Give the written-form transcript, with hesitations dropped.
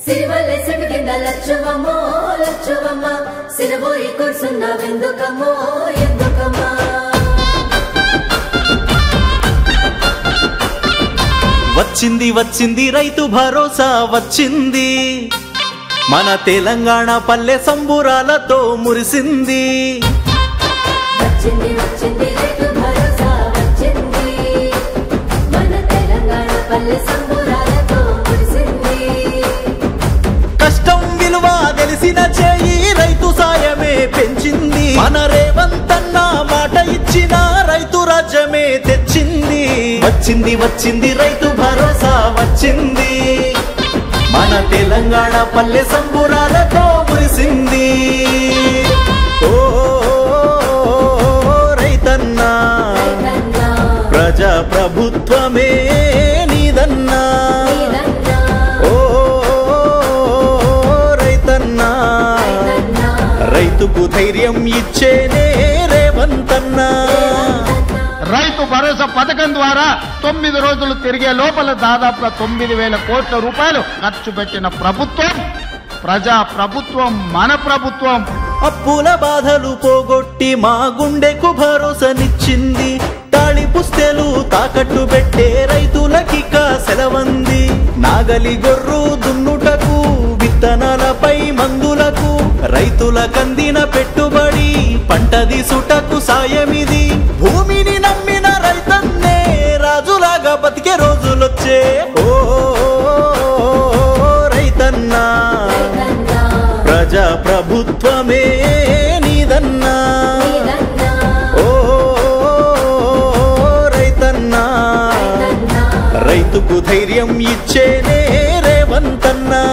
సిరివల్లె చెట్టు కింద లచ్చవమ్మో లచ్చవమ్మ సిరబోయి కూర్చున్నావెందుకమ్మో ఎందుకమ్మా వచ్చింది వచ్చింది రైతు భరోసా వచ్చింది మన తెలంగాణ పల్లె సంబురాలతో మురిసింది వచ్చింది వచ్చింది రైతు భరోసా వచ్చింది మన తెలంగాణ పల్లె సంబురాలతో మురిసింది కష్టం విలువ తెలిసిన చేయి రైతు సాయమే పెంచింది మన రేవంతన్న మాట ఇచ్చిన రైతు రాజ్యమే తెచ్చింది వచ్చింది వచ్చింది రైతు భరోసా వచ్చింది మన తెలంగాణ పల్లె సంబురాలతో మురిసింది ఓ రైతన్నా ప్రజా ప్రభుత్వమే నీదన్నా ఓ రైతన్నా రైతుకు ధైర్యం ఇచ్చేనే రేవంతన్నా రైతు భరోసా పథకం ద్వారా 9 రోజులు తిరిగే లోపల దాదాపుగా 9,000 కోట్ల రూపాయలు ఖర్చు పెట్టిన ప్రభుత్వం ప్రజా ప్రభుత్వం మన ప్రభుత్వం అప్పుల బాధలు పోగొట్టి మా గుండెకు భరోసానిచ్చింది తాళి పుస్తెలు తాకట్టు పెట్టే రైతులకిక సెలవంది నాగలి గొర్రు దున్నుటకు విత్తనాలపై మందులకు రైతుల కందిన పెట్టుబడి పంట దిసుటకు సాయమిది భూమిని నమ్మిన రైతన్నే రాజులాగా బతికే రోజులొచ్చే ఓ రైతన్నా ప్రజా ప్రభుత్వమే నీదన్నా ఓ రైతన్నా రైతుకు ధైర్యం ఇచ్చేనే రేవంతన్నా